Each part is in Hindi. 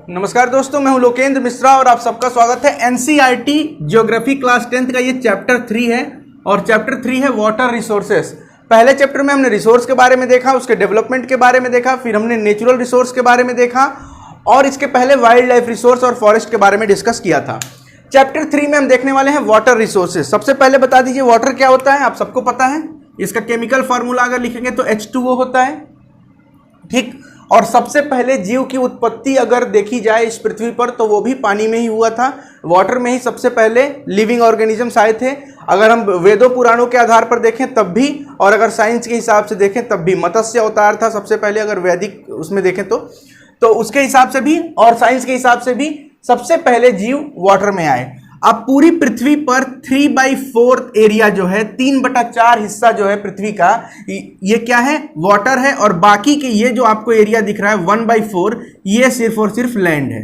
नमस्कार दोस्तों, मैं हूं लोकेंद्र मिश्रा और आप सबका स्वागत है। एनसीईआरटी ज्योग्राफी क्लास 10th का ये चैप्टर 3 है और चैप्टर 3 है वाटर रिसोर्सेस। पहले चैप्टर में हमने रिसोर्स के बारे में देखा, उसके डेवलपमेंट के बारे में देखा, फिर हमने नेचुरल रिसोर्स के बारे में देखा और इसके पहले वाइल्ड लाइफ रिसोर्स और फॉरेस्ट के बारे में डिस्कस किया था। चैप्टर 3 में हम देखने वाले हैं वाटर रिसोर्सेज। सबसे पहले बता दीजिए वाटर क्या होता है, आप सबको पता है। इसका केमिकल फार्मूला अगर लिखेंगे तो H2O होता है, ठीक। और सबसे पहले जीव की उत्पत्ति अगर देखी जाए इस पृथ्वी पर तो वो भी पानी में ही हुआ था। वाटर में ही सबसे पहले लिविंग ऑर्गेनिजम्स आए थे। अगर हम वेदों पुराणों के आधार पर देखें तब भी, और अगर साइंस के हिसाब से देखें तब भी मत्स्य अवतार था सबसे पहले, अगर वैदिक उसमें देखें तो उसके हिसाब से भी और साइंस के हिसाब से भी सबसे पहले जीव वाटर में आए। अब पूरी पृथ्वी पर 3/4 एरिया जो है, 3/4 हिस्सा जो है पृथ्वी का, ये क्या है, वाटर है। और बाकी के ये जो आपको एरिया दिख रहा है 1/4, ये सिर्फ और सिर्फ लैंड है।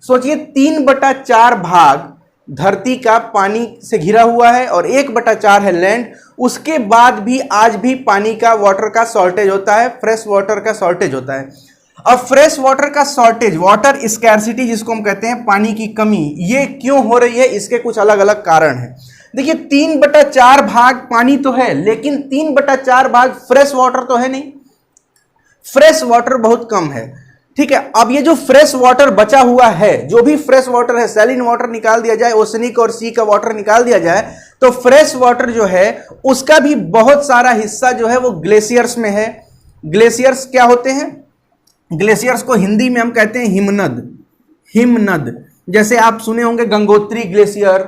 सोचिए 3/4 भाग धरती का पानी से घिरा हुआ है और 1/4 है लैंड। उसके बाद भी आज भी पानी का, वाटर का शॉर्टेज होता है, फ्रेश वाटर का शॉर्टेज होता है। अब फ्रेश वाटर का शॉर्टेज, वाटर स्कैर्सिटी जिसको हम कहते हैं, पानी की कमी, ये क्यों हो रही है, इसके कुछ अलग अलग कारण हैं। देखिए 3/4 भाग पानी तो है, लेकिन 3/4 भाग फ्रेश वाटर तो है नहीं। फ्रेश वाटर बहुत कम है, ठीक है। अब ये जो फ्रेश वाटर बचा हुआ है, जो भी फ्रेश वाटर है, सैलिन वाटर निकाल दिया जाए, ओशनिक और सी का वाटर निकाल दिया जाए, तो फ्रेश वाटर जो है उसका भी बहुत सारा हिस्सा जो है वो ग्लेशियर्स में है। ग्लेशियर्स क्या होते हैं? ग्लेशियर्स को हिंदी में हम कहते हैं हिमनद। हिमनद जैसे आप सुने होंगे गंगोत्री ग्लेशियर,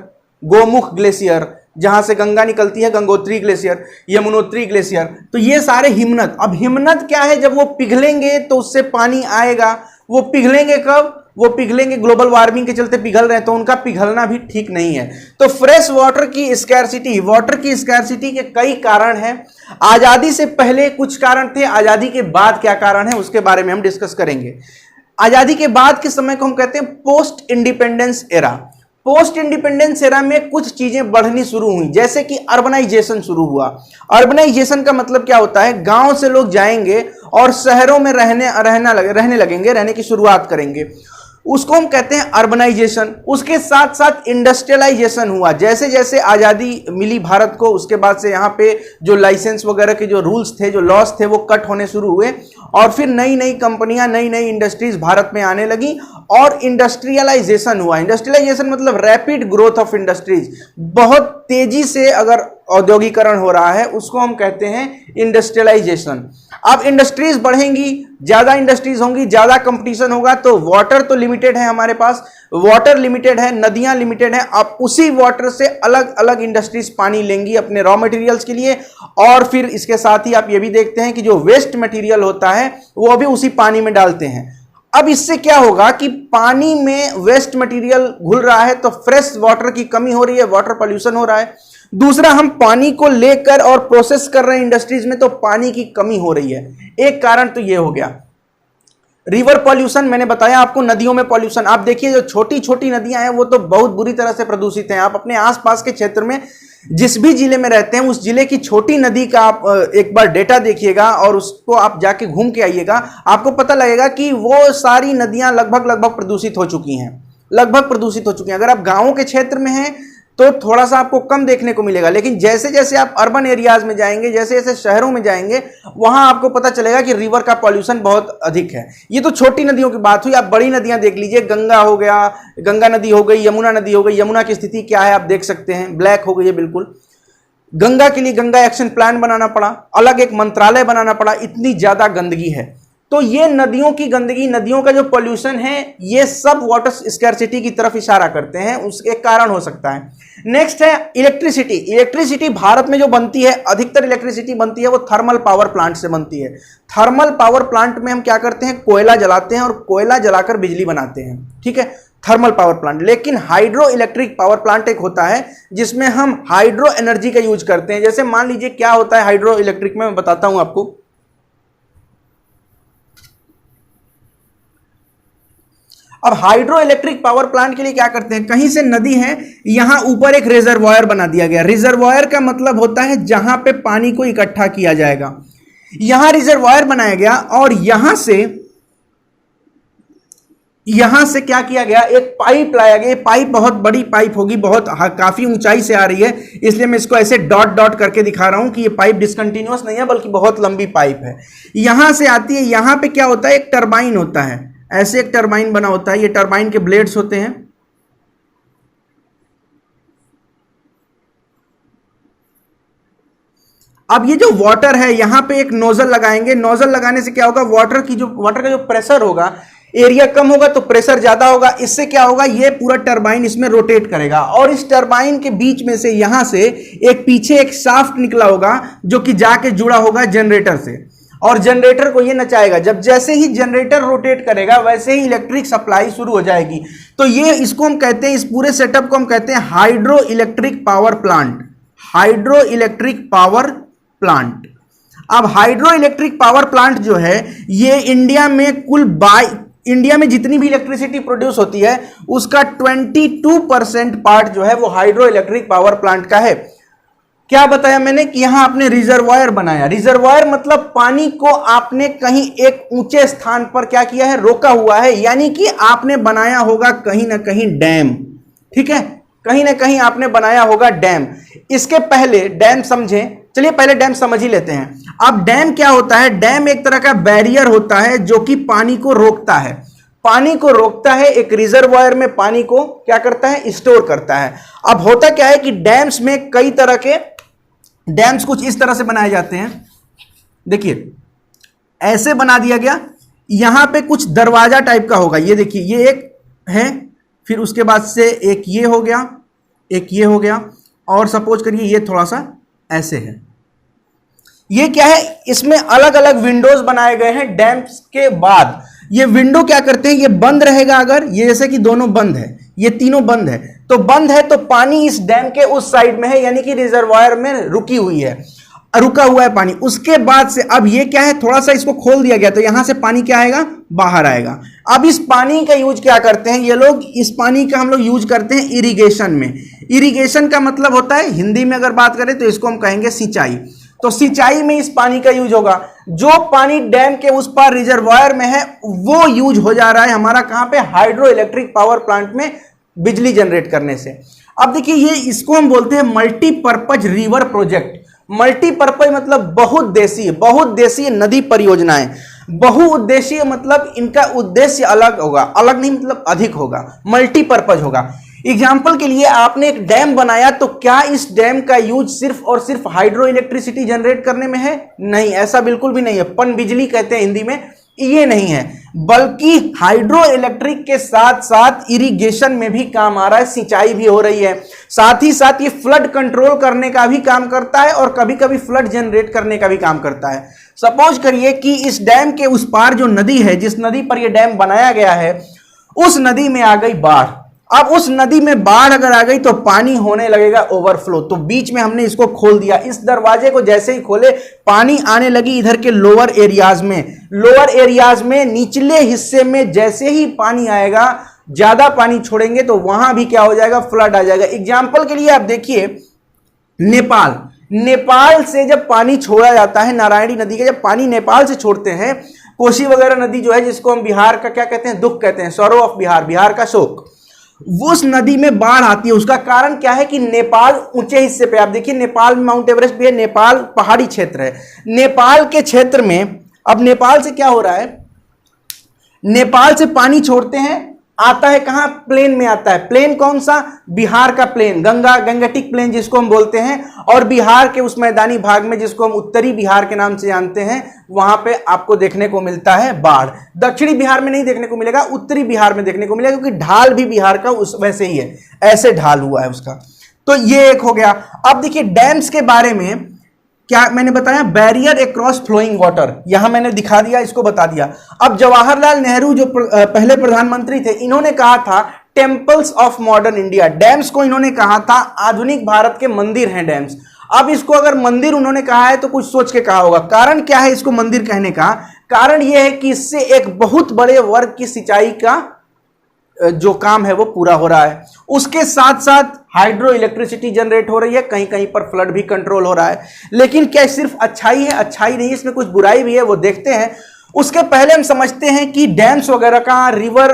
गोमुख ग्लेशियर, जहां से गंगा निकलती है, गंगोत्री ग्लेशियर, यमुनोत्री ग्लेशियर, तो ये सारे हिमनद। अब हिमनद क्या है, जब वो पिघलेंगे तो उससे पानी आएगा। वो पिघलेंगे कब? वो पिघलेंगे, ग्लोबल वार्मिंग के चलते पिघल रहे हैं, तो उनका पिघलना भी ठीक नहीं है। तो फ्रेश वाटर की स्कैर्सिटी, वाटर की स्कैर्सिटी के कई कारण हैं। आजादी से पहले कुछ कारण थे, आजादी के बाद क्या कारण है उसके बारे में हम डिस्कस करेंगे। आजादी के बाद के समय को हम कहते हैं post independence era. Post independence era में कुछ चीजें बढ़नी शुरू हुई, जैसे कि अर्बनाइजेशन शुरू हुआ। अर्बनाइजेशन का मतलब क्या होता है? गांव से लोग जाएंगे और शहरों में रहने लगेंगे, रहने की शुरुआत करेंगे, उसको हम कहते हैं अर्बनाइजेशन। उसके साथ साथ इंडस्ट्रियलाइजेशन हुआ। जैसे जैसे आज़ादी मिली भारत को, उसके बाद से यहाँ पे जो लाइसेंस वगैरह के जो रूल्स थे, जो लॉस थे, वो कट होने शुरू हुए और फिर नई नई कंपनियां, नई नई इंडस्ट्रीज भारत में आने लगी और इंडस्ट्रियलाइजेशन हुआ। इंडस्ट्रियलाइजेशन मतलब रैपिड ग्रोथ ऑफ इंडस्ट्रीज, बहुत तेजी से अगर औद्योगिकरण हो रहा है, उसको हम कहते हैं इंडस्ट्रियलाइजेशन। अब इंडस्ट्रीज बढ़ेंगी, ज्यादा इंडस्ट्रीज होंगी, ज्यादा कंपटीशन होगा, तो वाटर तो लिमिटेड है हमारे पास, वाटर लिमिटेड है, नदियां लिमिटेड है। अब उसी वाटर से अलग अलग इंडस्ट्रीज पानी लेंगी अपने रॉ मटेरियल्स के लिए, और फिर इसके साथ ही आप ये भी देखते हैं कि जो वेस्ट मटेरियल होता है वो भी उसी पानी में डालते हैं। अब इससे क्या होगा कि पानी में वेस्ट मटेरियल घुल रहा है तो फ्रेश वाटर की कमी हो रही है, वाटर पॉल्यूशन हो रहा है। दूसरा, हम पानी को लेकर और प्रोसेस कर रहे हैं इंडस्ट्रीज में, तो पानी की कमी हो रही है। एक कारण तो ये हो गया। रिवर पॉल्यूशन, मैंने बताया आपको, नदियों में पॉल्यूशन। आप देखिए जो छोटी छोटी नदियां हैं वो तो बहुत बुरी तरह से प्रदूषित हैं। आप अपने आसपास के क्षेत्र में जिस भी जिले में रहते हैं, उस जिले की छोटी नदी का आप एक बार डेटा देखिएगा और उसको आप जाके घूम के आइएगा, आपको पता लगेगा कि वो सारी नदियां लगभग प्रदूषित हो चुकी हैं, लगभग प्रदूषित हो चुकी हैं। अगर आप गांवों के क्षेत्र में हैं तो थोड़ा सा आपको कम देखने को मिलेगा, लेकिन जैसे जैसे आप अर्बन एरियाज में जाएंगे, जैसे जैसे शहरों में जाएंगे, वहां आपको पता चलेगा कि रिवर का पॉल्यूशन बहुत अधिक है। ये तो छोटी नदियों की बात हुई। आप बड़ी नदियां देख लीजिए, गंगा हो गया, गंगा नदी हो गई, यमुना नदी हो गई। यमुना की स्थिति क्या है आप देख सकते हैं, ब्लैक हो गई है बिल्कुल। गंगा के लिए गंगा एक्शन प्लान बनाना पड़ा, अलग एक मंत्रालय बनाना पड़ा, इतनी ज्यादा गंदगी है। तो ये नदियों की गंदगी, नदियों का जो पॉल्यूशन है, ये सब वाटर स्कैर्सिटी की तरफ इशारा करते हैं, उसके कारण हो सकता है। नेक्स्ट है इलेक्ट्रिसिटी। इलेक्ट्रिसिटी भारत में जो बनती है, अधिकतर इलेक्ट्रिसिटी बनती है वो थर्मल पावर प्लांट से बनती है। थर्मल पावर प्लांट में हम क्या करते हैं, कोयला जलाते हैं और कोयला जलाकर बिजली बनाते हैं, ठीक है, थर्मल पावर प्लांट। लेकिन हाइड्रो इलेक्ट्रिक पावर प्लांट एक होता है जिसमें हम हाइड्रो एनर्जी का यूज करते हैं। जैसे मान लीजिए क्या होता है हाइड्रो इलेक्ट्रिक में, मैं बताता हूं आपको। अब हाइड्रो इलेक्ट्रिक पावर प्लांट के लिए क्या करते हैं, कहीं से नदी है, यहां ऊपर एक रिजर्वायर बना दिया गया। रिजर्वायर का मतलब होता है जहां पे पानी को इकट्ठा किया जाएगा। यहां रिजर्वायर बनाया गया और यहां से यहां से क्या किया गया, एक पाइप लाया गया। पाइप बहुत बड़ी पाइप होगी, बहुत काफी ऊंचाई से आ रही है, इसलिए मैं इसको ऐसे डॉट डॉट करके दिखा रहा हूं कि ये पाइप डिसकंटिन्यूअस नहीं है बल्कि बहुत लंबी पाइप है। यहां से आती है, यहां पे क्या होता है, एक टरबाइन होता है, ऐसे एक टरबाइन बना होता है, ये टरबाइन के ब्लेड्स होते हैं। अब ये जो वाटर है, यहां पे एक नोजल लगाएंगे। नोजल लगाने से क्या होगा, वाटर का जो प्रेशर होगा, एरिया कम होगा तो प्रेशर ज्यादा होगा। इससे क्या होगा, ये पूरा टरबाइन इसमें रोटेट करेगा और इस टरबाइन के बीच में से यहां से एक पीछे एक शाफ्ट निकला होगा जो कि जाके जुड़ा होगा जनरेटर से, और जनरेटर को ये नचाएगा। जब जैसे ही जनरेटर रोटेट करेगा वैसे ही इलेक्ट्रिक सप्लाई शुरू हो जाएगी। तो ये इसको हम कहते हैं, इस पूरे सेटअप को हम कहते हैं hydro electric power plant. Hydro electric power plant. अब हाइड्रो इलेक्ट्रिक पावर प्लांट जो है ये इंडिया में इंडिया में जितनी भी इलेक्ट्रिसिटी प्रोड्यूस होती है उसका 22% पार्ट जो है वो हाइड्रो इलेक्ट्रिक पावर प्लांट का है। क्या बताया मैंने कि यहां आपने रिजर्वायर बनाया। रिजर्वायर मतलब पानी को आपने कहीं एक ऊंचे स्थान पर क्या किया है, रोका हुआ है, यानी कि आपने बनाया होगा कहीं ना कहीं डैम। ठीक है, कहीं ना कहीं आपने बनाया होगा डैम। इसके पहले डैम समझें, चलिए पहले डैम समझ ही लेते हैं। अब डैम क्या होता है, डैम एक तरह का बैरियर होता है जो कि पानी को रोकता है। पानी को रोकता है, एक रिजर्वायर में पानी को क्या करता है, स्टोर करता है। अब होता क्या है कि डैम्स में कई तरह के डैम्स कुछ इस तरह से बनाए जाते हैं। देखिए ऐसे बना दिया गया, यहां पे कुछ दरवाजा टाइप का होगा, ये देखिए ये एक है, फिर उसके बाद से एक ये हो गया, एक ये हो गया, और सपोज करिए ये थोड़ा सा ऐसे है। ये क्या है, इसमें अलग अलग विंडोज बनाए गए हैं। डैम्स के बाद ये विंडो क्या करते हैं, ये बंद रहेगा। अगर ये जैसे कि दोनों बंद है, ये तीनों बंद है, तो बंद है तो पानी इस डैम के उस साइड में है, यानी कि रिजर्वायर में रुकी हुई है, रुका हुआ है पानी। उसके बाद से अब ये क्या है, थोड़ा सा इसको खोल दिया गया तो यहां से पानी क्या आएगा, बाहर आएगा। अब इस पानी का यूज क्या करते हैं ये लोग, इस पानी का हम लोग यूज करते हैं इरिगेशन में। इरिगेशन का मतलब होता है, हिंदी में अगर बात करें तो इसको हम कहेंगे सिंचाई। तो सिंचाई में इस पानी का यूज होगा। जो पानी डैम के उस पार रिजर्वायर में है वो यूज हो जा रहा है हमारा कहां पे, हाइड्रो इलेक्ट्रिक पावर प्लांट में बिजली जनरेट करने से। अब देखिए ये इसको हम बोलते हैं मल्टीपर्पज रिवर प्रोजेक्ट। मल्टीपर्पज मतलब बहुउद्देशीय नदी परियोजनाएं। बहुउद्देशीय मतलब इनका उद्देश्य अलग होगा, अलग नहीं मतलब अधिक होगा, मल्टीपर्पज होगा। एग्जाम्पल के लिए आपने एक डैम बनाया तो क्या इस डैम का यूज सिर्फ और सिर्फ हाइड्रो इलेक्ट्रिसिटी जनरेट करने में है? नहीं, ऐसा बिल्कुल भी नहीं है। पन बिजली कहते हैं हिंदी में, ये नहीं है, बल्कि हाइड्रो इलेक्ट्रिक के साथ साथ इरिगेशन में भी काम आ रहा है, सिंचाई भी हो रही है। साथ ही साथ ये फ्लड कंट्रोल करने का भी काम करता है और कभी कभी फ्लड जनरेट करने का भी काम करता है। सपोज करिए कि इस डैम के उस पार जो नदी है, जिस नदी पर यह डैम बनाया गया है, उस नदी में आ गई बाढ़। अब उस नदी में बाढ़ अगर आ गई तो पानी होने लगेगा ओवरफ्लो। तो बीच में हमने इसको खोल दिया, इस दरवाजे को जैसे ही खोले पानी आने लगी इधर के लोअर एरियाज में, निचले हिस्से में जैसे ही पानी आएगा, ज्यादा पानी छोड़ेंगे तो वहां भी क्या हो जाएगा, फ्लड आ जाएगा। एग्जाम्पल के लिए आप देखिए नेपाल से जब पानी छोड़ा जाता है, नारायणी नदी का जब पानी नेपाल से छोड़ते हैं, कोसी वगैरह नदी जो है जिसको हम बिहार का क्या कहते हैं, दुख कहते हैं, सॉरो ऑफ बिहार, बिहार का शोक, उस नदी में बाढ़ आती है। उसका कारण क्या है कि नेपाल ऊंचे हिस्से पे, आप देखिए नेपाल में माउंट एवरेस्ट भी है, नेपाल पहाड़ी क्षेत्र है। नेपाल के क्षेत्र में अब नेपाल से क्या हो रहा है, नेपाल से पानी छोड़ते हैं, आता है कहां, प्लेन में आता है। प्लेन कौन सा, बिहार का प्लेन, गंगटिक प्लेन जिसको हम बोलते हैं, और बिहार के उस मैदानी भाग में जिसको हम उत्तरी बिहार के नाम से जानते हैं, वहां पे आपको देखने को मिलता है बाढ़। दक्षिणी बिहार में नहीं देखने को मिलेगा, उत्तरी बिहार में देखने को मिलेगा, क्योंकि ढाल भी बिहार का उस वैसे ही है, ऐसे ढाल हुआ है उसका। तो ये एक हो गया। अब देखिए डैम्स के बारे में क्या मैंने बताया, बैरियर अक्रॉस फ्लोइंग वाटर, यहां मैंने दिखा दिया, इसको बता दिया। अब जवाहरलाल नेहरू जो पहले प्रधानमंत्री थे, इन्होंने कहा था temples of modern India. Dams को इन्होंने कहा था आधुनिक भारत के मंदिर हैं डैम्स। अब इसको अगर मंदिर उन्होंने कहा है तो कुछ सोच के कहा होगा। कारण क्या है इसको मंदिर कहने का, कारण यह है कि इससे एक बहुत बड़े वर्ग की सिंचाई का जो काम है वो पूरा हो रहा है। उसके साथ साथ हाइड्रो इलेक्ट्रिसिटी जनरेट हो रही है, कहीं कहीं पर फ्लड भी कंट्रोल हो रहा है। लेकिन क्या सिर्फ अच्छाई है? अच्छाई नहीं, इसमें कुछ बुराई भी है, वो देखते हैं। उसके पहले हम समझते हैं कि डैम्स वगैरह का, रिवर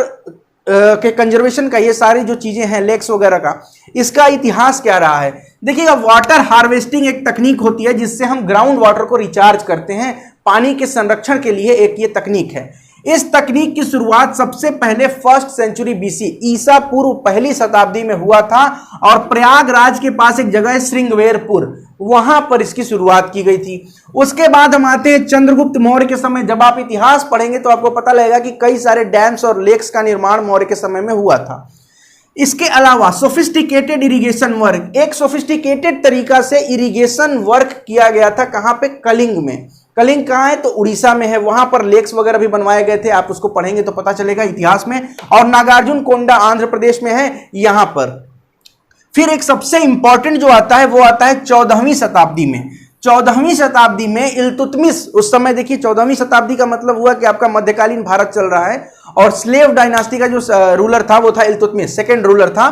के कंजर्वेशन का, ये सारी जो चीजें हैं लेक्स वगैरह का, इसका इतिहास क्या रहा है। देखिएगा, वाटर हार्वेस्टिंग एक तकनीक होती है जिससे हम ग्राउंड वाटर को रिचार्ज करते हैं, पानी के संरक्षण के लिए एक ये तकनीक है। इस तकनीक की शुरुआत सबसे पहले फर्स्ट सेंचुरी बीसी, ईसा पूर्व पहली शताब्दी में हुआ था और प्रयागराज के पास एक जगह है श्रृंगवेरपुर, वहां पर इसकी शुरुआत की गई थी। उसके बाद हम आते हैं चंद्रगुप्त मौर्य के समय। जब आप इतिहास पढ़ेंगे तो आपको पता लगेगा कि कई सारे डैम्स और लेक्स का निर्माण मौर्य के समय में हुआ था। इसके अलावा सोफिस्टिकेटेड इरिगेशन वर्क, एक सोफिस्टिकेटेड तरीका से इरिगेशन वर्क किया गया था। कहां पे? कलिंग में। कलिंग कहां है? तो उड़ीसा में है। वहां पर लेक्स वगैरह भी बनवाए गए थे, आप उसको पढ़ेंगे तो पता चलेगा इतिहास में। और नागार्जुन कोंडा आंध्र प्रदेश में है, यहां पर। फिर एक सबसे इंपॉर्टेंट जो आता है वो आता है 14वीं शताब्दी में। 14वीं शताब्दी में इल्तुतमिश, उस समय देखिए 14वीं शताब्दी का मतलब हुआ कि आपका मध्यकालीन भारत चल रहा है और स्लेव डायनास्टी का जो रूलर था वो था इल्तुतमिश, सेकेंड रूलर था।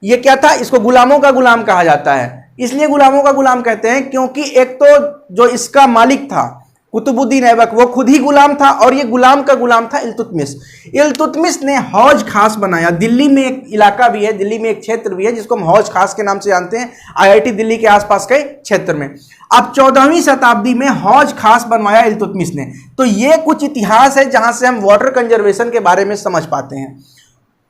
ये क्या था? इसको गुलामों का गुलाम कहा जाता है। इसलिए गुलामों का गुलाम कहते हैं क्योंकि एक तो जो इसका मालिक था कुतुबुद्दीन ऐबक, वो खुद ही गुलाम था और ये गुलाम का गुलाम था इल्तुतमिश। इल्तुतमिश ने हौज खास बनाया। दिल्ली में एक इलाका भी है, दिल्ली में एक क्षेत्र भी है जिसको हम हौज खास के नाम से जानते हैं, आईआईटी दिल्ली के आसपास के क्षेत्र में। अब 14वीं शताब्दी में हौज खास बनवाया इल्तुतमिश ने। तो ये कुछ इतिहास है जहां से हम वाटर कंजर्वेशन के बारे में समझ पाते हैं।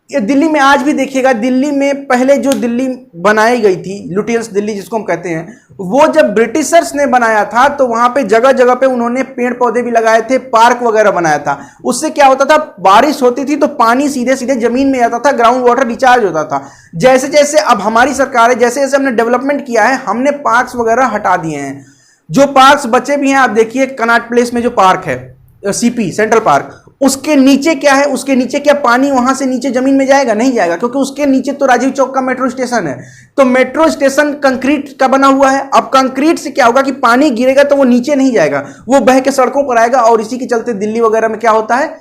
ये दिल्ली में आज भी देखिएगा, दिल्ली में पहले जो दिल्ली बनाई गई थी, लुटियंस दिल्ली जिसको हम कहते हैं, वो जब ब्रिटिशर्स ने बनाया था तो वहां पे जगह जगह पे उन्होंने पेड़ पौधे भी लगाए थे, पार्क वगैरह बनाया था। उससे क्या होता था? बारिश होती थी तो पानी सीधे सीधे जमीन में जाता था, ग्राउंड वाटर रिचार्ज होता था। जैसे जैसे अब हमारी सरकार है, जैसे जैसे हमने डेवलपमेंट किया है, हमने पार्क्स वगैरह हटा दिए हैं। जो पार्क्स बचे भी हैं, आप देखिए कनॉट प्लेस में जो पार्क है, सीपी सेंट्रल पार्क, उसके नीचे क्या है? उसके नीचे क्या पानी वहां से नीचे जमीन में जाएगा? नहीं जाएगा, क्योंकि उसके नीचे तो राजीव चौक का मेट्रो स्टेशन है। तो मेट्रो स्टेशन कंक्रीट का बना हुआ है। अब कंक्रीट से क्या होगा कि पानी गिरेगा तो वो नीचे नहीं जाएगा, वो बह के सड़कों पर आएगा। और इसी के चलते दिल्ली वगैरह में क्या होता है,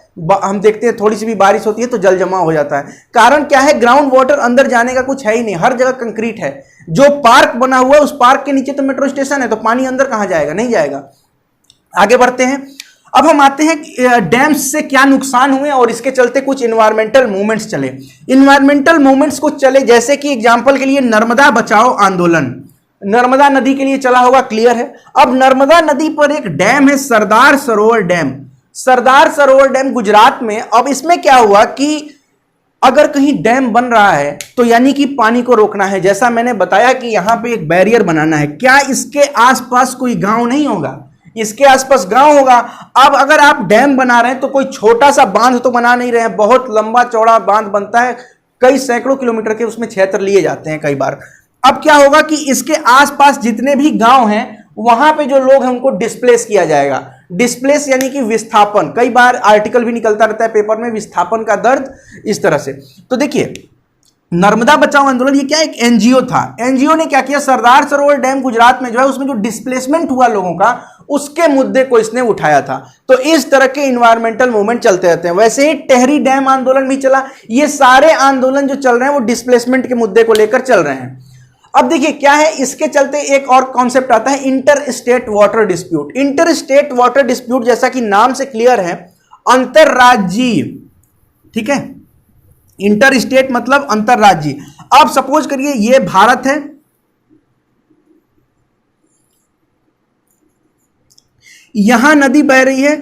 हम देखते हैं थोड़ी सी भी बारिश होती है तो जल जमा हो जाता है। कारण क्या है? ग्राउंड वाटर अंदर जाने का कुछ है ही नहीं, हर जगह कंक्रीट है। जो पार्क बना हुआ है उस पार्क के नीचे तो मेट्रो स्टेशन है, तो पानी अंदर कहां जाएगा? नहीं जाएगा। आगे बढ़ते हैं। अब हम आते हैं डैम्स से क्या नुकसान हुए और इसके चलते कुछ इन्वायरमेंटल मूवमेंट्स चले। इन्वायरमेंटल मूवमेंट्स कुछ चले, जैसे कि एग्जांपल के लिए नर्मदा बचाओ आंदोलन, नर्मदा नदी के लिए चला होगा, क्लियर है। अब नर्मदा नदी पर एक डैम है, सरदार सरोवर डैम। सरदार सरोवर डैम गुजरात में। अब इसमें क्या हुआ कि अगर कहीं डैम बन रहा है तो यानी कि पानी को रोकना है। जैसा मैंने बताया कि यहां पे एक बैरियर बनाना है। क्या इसके आसपास कोई गांव नहीं होगा? इसके आसपास गांव होगा। अब अगर आप डैम बना रहे हैं तो कोई छोटा सा बांध तो बना नहीं रहे हैं, बहुत लंबा चौड़ा बांध बनता है, कई सैकड़ों किलोमीटर के उसमें क्षेत्र लिए जाते हैं कई बार। अब क्या होगा कि इसके आसपास जितने भी गांव हैं वहां पे जो लोग हैं उनको डिस्प्लेस किया जाएगा। डिस्प्लेस यानी कि विस्थापन, कई बार आर्टिकल भी निकलता रहता है पेपर में, विस्थापन का दर्द, इस तरह से। तो देखिए, नर्मदा बचाओ आंदोलन ये क्या, एक एनजीओ था। एनजीओ ने क्या किया, सरदार सरोवर डैम गुजरात में जो है उसमें जो डिस्प्लेसमेंट हुआ लोगों का, उसके मुद्दे को इसने उठाया था। तो इस तरह के इन्वायरमेंटल मूवमेंट चलते रहते हैं। वैसे ही टेहरी डैम आंदोलन भी चला। ये सारे आंदोलन जो चल रहे हैं वो डिस्प्लेसमेंट के मुद्दे को लेकर चल रहे हैं। अब देखिए क्या है, इसके चलते एक और कॉन्सेप्ट आता है, inter state water dispute. Inter state water dispute जैसा कि नाम से क्लियर है, अंतरराज्यीय, ठीक है। इंटर स्टेट मतलब अंतरराज्यीय। अब सपोज करिए ये भारत है, यहां नदी बह रही है।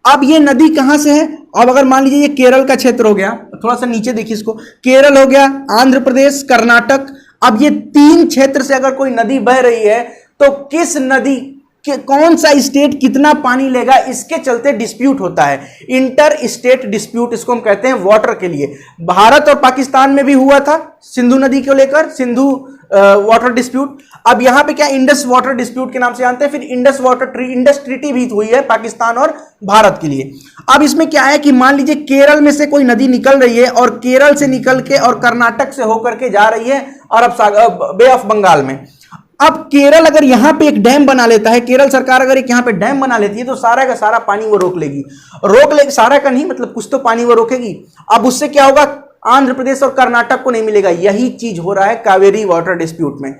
अब ये नदी कहां से है? अब अगर मान लीजिए ये केरल का क्षेत्र हो गया, थोड़ा सा नीचे देखिए इसको, केरल हो गया, आंध्र प्रदेश, कर्नाटक। अब ये तीन क्षेत्र से अगर कोई नदी बह रही है तो किस नदी कौन सा स्टेट कितना पानी लेगा, इसके चलते डिस्प्यूट होता है। इंटर स्टेट डिस्प्यूट इसको हम कहते हैं वाटर के लिए। भारत और पाकिस्तान में भी हुआ था सिंधु नदी को लेकर, सिंधु वाटर डिस्प्यूट। अब यहां पे क्या, इंडस वाटर डिस्प्यूट के नाम से जानते हैं। फिर इंडस ट्रीटी भी हुई है पाकिस्तान और भारत के लिए। अब इसमें क्या है कि मान लीजिए केरल में से कोई नदी निकल रही है और केरल से निकल के और कर्नाटक से होकर के जा रही है अरब सागर, बे ऑफ बंगाल में। अब केरल अगर यहां पे एक डैम बना लेता है, केरल सरकार अगर एक यहां पे डैम बना लेती है तो सारा का सारा पानी वो रोक लेगी। सारा का नहीं, मतलब कुछ तो पानी वो रोकेगी। अब उससे क्या होगा, आंध्र प्रदेश और कर्नाटक को नहीं मिलेगा। यही चीज हो रहा है कावेरी वाटर डिस्प्यूट में।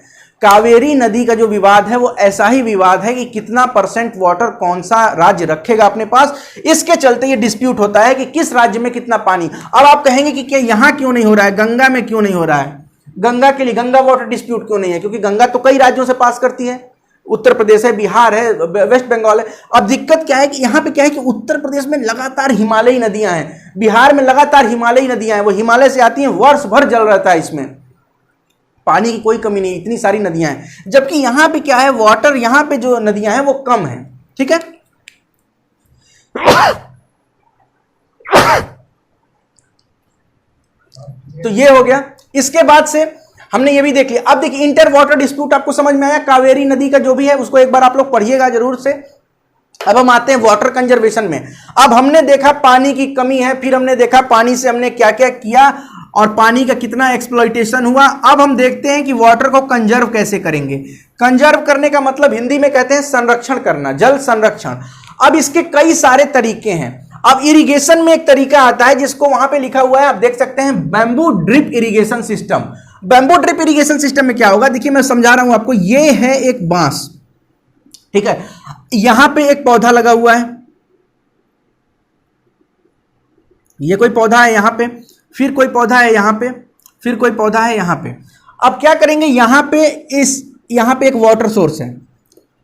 कावेरी नदी का जो विवाद है वो ऐसा ही विवाद है कि कितना परसेंट वाटर कौन सा राज्य रखेगा अपने पास, इसके चलते ये डिस्प्यूट होता है कि किस राज्य में कितना पानी। अब आप कहेंगे कि क्या यहां क्यों नहीं हो रहा है, गंगा में क्यों नहीं हो रहा है, गंगा के लिए गंगा वाटर डिस्प्यूट क्यों नहीं है? क्योंकि गंगा तो कई राज्यों से पास करती है, उत्तर प्रदेश है, बिहार है, वेस्ट बंगाल है। अब दिक्कत क्या है कि यहां पे क्या है कि उत्तर प्रदेश में लगातार हिमालयी नदियां हैं, बिहार में लगातार हिमालयी नदियां हैं, वो हिमालय से आती हैं, वर्ष भर जल रहता है, इसमें पानी की कोई कमी नहीं, इतनी सारी नदियां हैं। जबकि यहां पे क्या है, वाटर यहां पे जो नदियां हैं वो कम है। ठीक है, तो ये हो गया। इसके बाद से हमने ये भी देख लिया। अब देखिए इंटर वाटर डिस्प्यूट आपको समझ में आया, कावेरी नदी का जो भी है उसको एक बार आप लोग पढ़िएगा जरूर से। अब हम आते हैं वाटर कंजर्वेशन में। अब हमने देखा पानी की कमी है, फिर हमने देखा पानी से हमने क्या क्या किया और पानी का कितना एक्सप्लॉइटेशन हुआ। अब हम देखते हैं कि वाटर को कंजर्व कैसे करेंगे। कंजर्व करने का मतलब हिंदी में कहते हैं संरक्षण करना, जल संरक्षण। अब इसके कई सारे तरीके हैं। अब इरिगेशन में एक तरीका आता है जिसको वहां पे लिखा हुआ है, आप देख सकते हैं, bamboo drip irrigation system. Bamboo drip irrigation system में क्या होगा, देखिए मैं समझा रहा हूं आपको। ये है एक बांस, ठीक है, यहां पे एक पौधा लगा हुआ है, ये कोई पौधा है यहां पे, फिर कोई पौधा है यहां पे, फिर कोई पौधा है यहां पे। अब क्या करेंगे, यहां पे एक वाटर सोर्स है,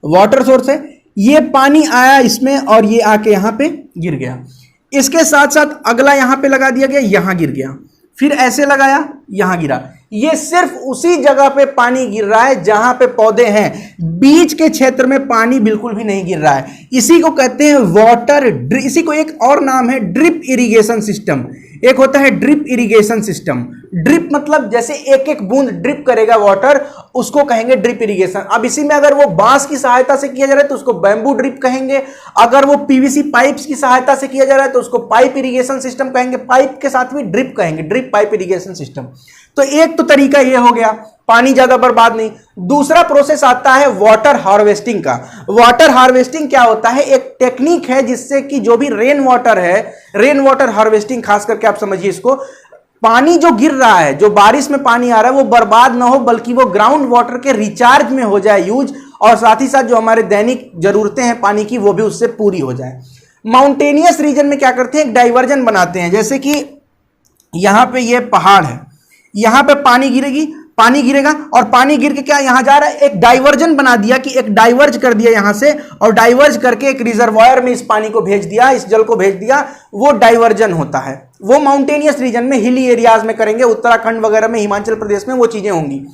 वाटर सोर्स है, ये पानी आया इसमें और ये आके यहां पे गिर गया। इसके साथ साथ अगला यहां पे लगा दिया गया, यहां गिर गया, फिर ऐसे लगाया, यहां गिरा। ये सिर्फ उसी जगह पे पानी गिर रहा है जहां पे पौधे हैं, बीच के क्षेत्र में पानी बिल्कुल भी नहीं गिर रहा है। इसी को कहते हैं वाटर, इसी को एक और नाम है ड्रिप इरिगेशन सिस्टम। एक होता है ड्रिप इरिगेशन सिस्टम। ड्रिप मतलब जैसे एक एक बूंद ड्रिप करेगा वाटर, उसको कहेंगे ड्रिप इरिगेशन। अब इसी में अगर वो बांस की सहायता से किया जा रहा है तो उसको बैम्बू ड्रिप कहेंगे। अगर वो पीवीसी पाइप्स की सहायता से किया जा रहा है तो उसको पाइप इरिगेशन सिस्टम कहेंगे। पाइप के साथ भी ड्रिप कहेंगे, ड्रिप पाइप इरिगेशन सिस्टम। तो एक तो तरीका ये हो गया, पानी ज्यादा बर्बाद नहीं। दूसरा प्रोसेस आता है वाटर हार्वेस्टिंग का। वाटर हार्वेस्टिंग क्या होता है, एक टेक्निक है जिससे कि जो भी रेन वाटर है, रेन वाटर हार्वेस्टिंग खास करके आप समझिए इसको, पानी जो गिर रहा है, जो बारिश में पानी आ रहा है वो बर्बाद ना हो, बल्कि वो ग्राउंड वाटर के रिचार्ज में हो जाए यूज, और साथ ही साथ जो हमारे दैनिक जरूरतें हैं पानी की वो भी उससे पूरी हो जाए। माउंटेनियस रीजन में क्या करते हैं, एक डाइवर्जन बनाते हैं। जैसे कि यहां पे ये पहाड़ है, यहां पे पानी गिरेगा और पानी गिर के क्या यहां जा रहा है, एक डाइवर्जन बना दिया कि एक डाइवर्ज कर दिया यहां से, और डाइवर्ज करके एक रिजर्वायर में इस पानी को भेज दिया, इस जल को भेज दिया, वो डाइवर्जन होता है। वो माउंटेनियस रीजन में, हिली एरियाज में करेंगे, उत्तराखंड वगैरह में, हिमाचल प्रदेश में वो चीजें होंगी।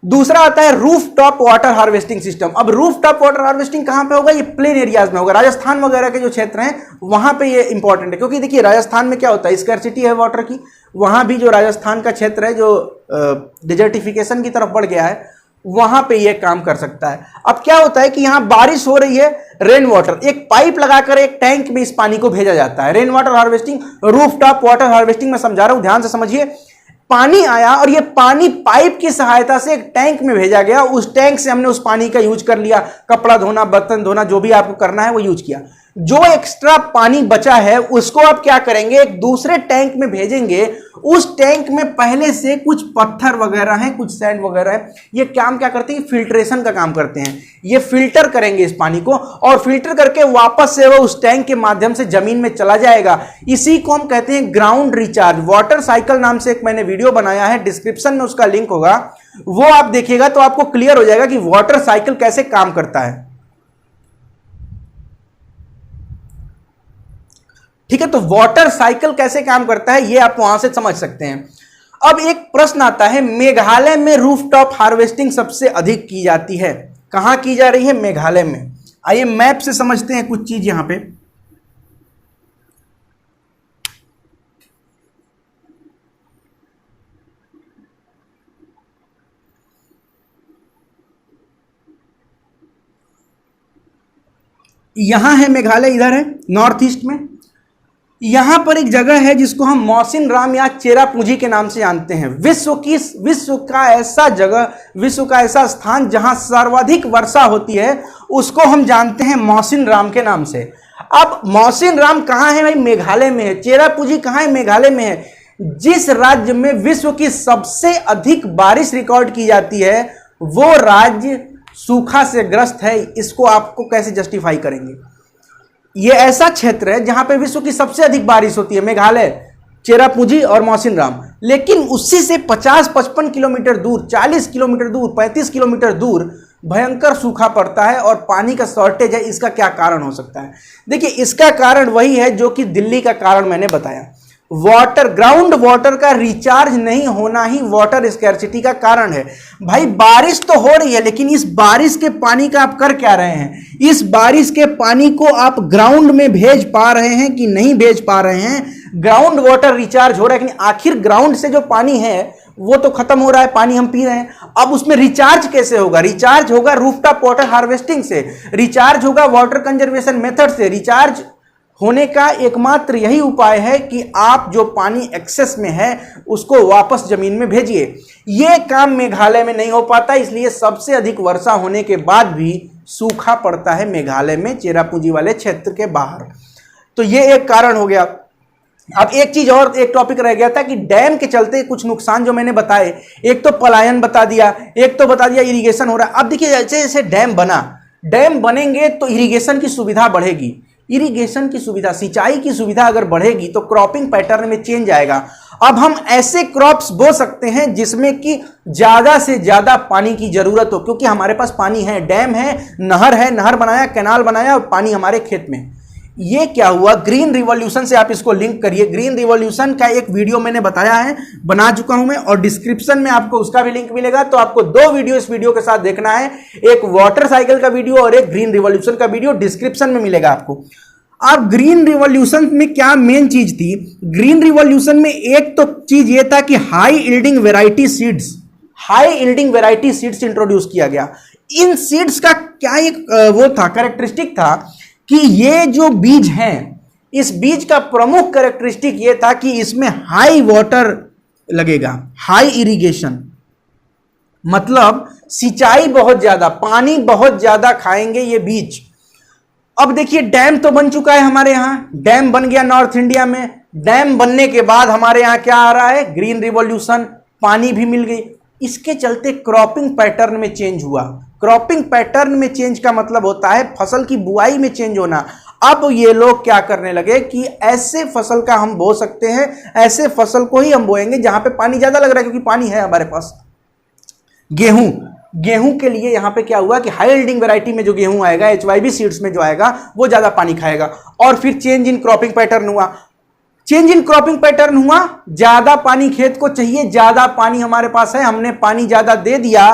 दूसरा आता है roof top water harvesting system. अब रूफ टॉप वाटर हार्वेस्टिंग कहां पे होगा, ये प्लेन एरियाज में होगा, राजस्थान वगैरह के जो क्षेत्र हैं वहां पे ये इंपॉर्टेंट है। क्योंकि देखिए राजस्थान में क्या होता है, स्कैर्सिटी है वाटर की, वहां भी जो राजस्थान का क्षेत्र है जो डिजर्टिफिकेशन की तरफ बढ़ गया है, वहां पे ये काम कर सकता है। अब क्या होता है कि यहां बारिश हो रही है, रेन वाटर, एक पाइप लगाकर एक टैंक में इस पानी को भेजा जाता है। Rain water harvesting, roof top water harvesting में समझा रहा हूं, ध्यान से समझिए। पानी आया और ये पानी पाइप की सहायता से एक टैंक में भेजा गया, उस टैंक से हमने उस पानी का यूज कर लिया, कपड़ा धोना, बर्तन धोना, जो भी आपको करना है वो यूज किया। जो एक्स्ट्रा पानी बचा है उसको आप क्या करेंगे, एक दूसरे टैंक में भेजेंगे। उस टैंक में पहले से कुछ पत्थर वगैरह हैं, कुछ सैंड वगैरह है, ये काम क्या करते हैं, फिल्ट्रेशन का काम करते हैं। ये फिल्टर करेंगे इस पानी को और फिल्टर करके वापस से वो उस टैंक के माध्यम से जमीन में चला जाएगा। इसी को हम कहते हैं ग्राउंड रिचार्ज। वाटर साइकिल नाम से एक मैंने वीडियो बनाया है, डिस्क्रिप्शन में उसका लिंक होगा, वो आप देखिएगा तो आपको क्लियर हो जाएगा कि वाटर साइकिल कैसे काम करता है। ठीक है, तो वाटर साइकिल कैसे काम करता है ये आप वहां से समझ सकते हैं। अब एक प्रश्न आता है, मेघालय में रूफटॉप हार्वेस्टिंग सबसे अधिक की जाती है, कहां की जा रही है, मेघालय में। आइए मैप से समझते हैं कुछ चीज। यहां पे यहां है मेघालय, इधर है नॉर्थ ईस्ट में। यहां पर एक जगह है जिसको हम मौसिन राम या चेरापूंजी के नाम से जानते हैं। विश्व का ऐसा जगह, विश्व का ऐसा स्थान जहां सर्वाधिक वर्षा होती है उसको हम जानते हैं मौसिन राम के नाम से। अब मौसिन राम कहां है भाई, मेघालय में है। चेरापूंजी कहां है, मेघालय में है। जिस राज्य में विश्व की सबसे अधिक बारिश रिकॉर्ड की जाती है वो राज्य सूखा से ग्रस्त है, इसको आपको कैसे जस्टिफाई करेंगे? ये ऐसा क्षेत्र है जहां पे विश्व की सबसे अधिक बारिश होती है, मेघालय, चेरापूंजी और मौसिनराम, लेकिन उसी से 50-55 किलोमीटर दूर, 40 किलोमीटर दूर, 35 किलोमीटर दूर भयंकर सूखा पड़ता है और पानी का शॉर्टेज है। इसका क्या कारण हो सकता है? देखिए, इसका कारण वही है जो कि दिल्ली का कारण मैंने बताया, वाटर, ग्राउंड वाटर का रिचार्ज नहीं होना ही वाटर स्कैर्सिटी का कारण है। भाई बारिश तो हो रही है, लेकिन इस बारिश के पानी का आप कर क्या रहे हैं? इस बारिश के पानी को आप ग्राउंड में भेज पा रहे हैं कि नहीं भेज पा रहे हैं? ग्राउंड वाटर रिचार्ज हो रहा है, लेकिन आखिर ग्राउंड से जो पानी है वो तो खत्म हो रहा है, पानी हम पी रहे हैं। अब उसमें रिचार्ज कैसे होगा? रिचार्ज होगा रूफटॉप वाटर हार्वेस्टिंग से, रिचार्ज होगा वाटर कंजर्वेशन मेथड से। रिचार्ज होने का एकमात्र यही उपाय है कि आप जो पानी एक्सेस में है उसको वापस जमीन में भेजिए। यह काम मेघालय में नहीं हो पाता, इसलिए सबसे अधिक वर्षा होने के बाद भी सूखा पड़ता है मेघालय में, चेरापूंजी वाले क्षेत्र के बाहर। तो यह एक कारण हो गया। अब एक चीज और, एक टॉपिक रह गया था कि डैम के चलते कुछ नुकसान जो मैंने बताए, एक तो पलायन बता दिया, एक तो बता दिया इरिगेशन हो रहा है। अब देखिए, जैसे जैसे डैम बनेंगे तो इरिगेशन की सुविधा बढ़ेगी। इरिगेशन की सुविधा, सिंचाई की सुविधा अगर बढ़ेगी तो क्रॉपिंग पैटर्न में चेंज आएगा। अब हम ऐसे क्रॉप्स बो सकते हैं जिसमें कि ज्यादा से ज्यादा पानी की जरूरत हो, क्योंकि हमारे पास पानी है, डैम है, नहर बनाया, कैनाल बनाया और पानी हमारे खेत में। ये क्या हुआ? ग्रीन रिवॉल्यूशन से आप इसको लिंक करिए। ग्रीन रिवॉल्यूशन का एक वीडियो मैंने बताया है, बना चुका हूं मैं, और डिस्क्रिप्शन में आपको उसका भी लिंक मिलेगा। तो आपको दो वीडियो इस वीडियो के साथ देखना है, एक वाटर साइकिल का वीडियो और एक ग्रीन रिवॉल्यूशन का वीडियो, डिस्क्रिप्शन में मिलेगा आपको। अब ग्रीन रिवॉल्यूशन में क्या मेन चीज थी? ग्रीन रिवॉल्यूशन में एक तो चीज ये था कि high yielding variety seeds introduce किया गया। इन सीड्स का क्या एक वो था, कैरेक्टरिस्टिक था कि ये जो बीज हैं, इस बीज का प्रमुख कैरेक्टरिस्टिक ये था कि इसमें हाई वाटर लगेगा, हाई इरिगेशन, मतलब सिंचाई बहुत ज्यादा, पानी बहुत ज्यादा खाएंगे ये बीज। अब देखिए, डैम तो बन चुका है हमारे यहां, डैम बन गया नॉर्थ इंडिया में। डैम बनने के बाद हमारे यहां क्या आ रहा है? ग्रीन रिवॉल्यूशन, पानी भी मिल गई। इसके चलते क्रॉपिंग पैटर्न में चेंज हुआ। क्रॉपिंग पैटर्न में चेंज का मतलब होता है फसल की बुआई में चेंज होना। अब ये लोग क्या करने लगे कि ऐसे फसल का हम बो सकते हैं, ऐसे फसल को ही हम बोएंगे जहां पे पानी ज्यादा लग रहा है, क्योंकि पानी है हमारे पास। गेहूं के लिए यहां पे क्या हुआ कि हाई यील्डिंग वैरायटी में जो गेहूं आएगा, HYB सीड्स में जो आएगा, वो ज्यादा पानी खाएगा। और फिर चेंज इन क्रॉपिंग पैटर्न हुआ। ज्यादा पानी खेत को चाहिए, ज्यादा पानी हमारे पास है, हमने पानी ज्यादा दे दिया,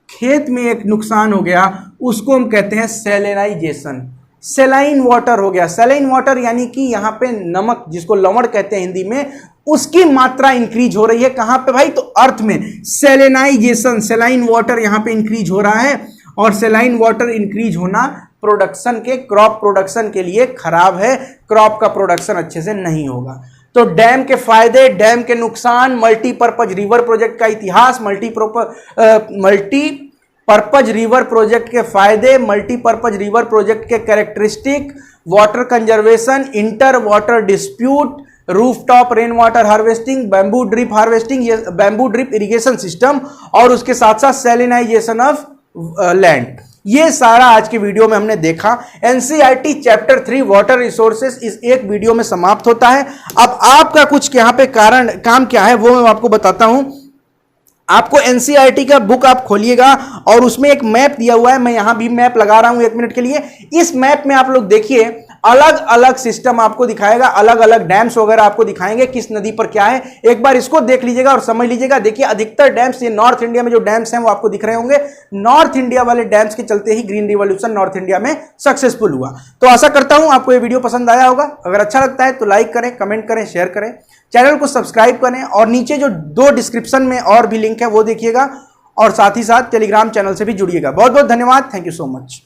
खेत में एक नुकसान हो गया, उसको हम कहते हैं सैलिनाइजेशन। सैलाइन वाटर हो गया। सैलाइन वाटर यानी कि यहां पे नमक, जिसको लवण कहते हैं हिंदी में, उसकी मात्रा इंक्रीज हो रही है। कहां पे भाई? तो अर्थ में। सैलिनाइजेशन, सैलाइन वाटर यहां पे इंक्रीज हो रहा है, और सैलाइन वाटर इंक्रीज होना प्रोडक्शन के, क्रॉप प्रोडक्शन के लिए खराब है। क्रॉप का प्रोडक्शन अच्छे से नहीं होगा। तो डैम के फायदे, डैम के नुकसान, मल्टीपर्पज रिवर प्रोजेक्ट का इतिहास, मल्टीपर्पज रिवर प्रोजेक्ट के फायदे, मल्टीपर्पज रिवर प्रोजेक्ट के characteristic, water conservation, inter water dispute, rooftop rain water harvesting, bamboo drip harvesting, bamboo drip irrigation system, और उसके साथ साथ सैलिनाइजेशन ऑफ लैंड। ये सारा आज के वीडियो में हमने देखा। एनसीईआरटी चैप्टर 3 वाटर रिसोर्सेस इस एक वीडियो में समाप्त होता है। अब आपका कुछ यहाँ पे काम क्या है वो मैं आपको बताता हूं। आपको एनसीईआरटी का बुक आप खोलिएगा और उसमें एक मैप दिया हुआ है, मैं यहां भी मैप लगा रहा हूं 1 मिनट के लिए। इस मैप में आप लोग देखिए, अलग अलग सिस्टम आपको दिखाएगा, अलग अलग डैम्स वगैरह आपको दिखाएंगे, किस नदी पर क्या है। एक बार इसको देख लीजिएगा और समझ लीजिएगा। देखिए, अधिकतर डैम्स, ये नॉर्थ इंडिया में जो डैम्स हैं वो आपको दिख रहे होंगे। नॉर्थ इंडिया वाले डैम्स के चलते ही ग्रीन रिवॉल्यूशन नॉर्थ इंडिया में सक्सेसफुल हुआ। तो आशा करता हूं आपको ये वीडियो पसंद आया होगा। अगर अच्छा लगता है तो लाइक करें, कमेंट करें, शेयर करें, चैनल को सब्सक्राइब करें, और नीचे जो 2 डिस्क्रिप्शन में और भी लिंक है वो देखिएगा, और साथ ही साथ टेलीग्राम चैनल से भी जुड़िएगा। बहुत बहुत धन्यवाद। Thank you so much.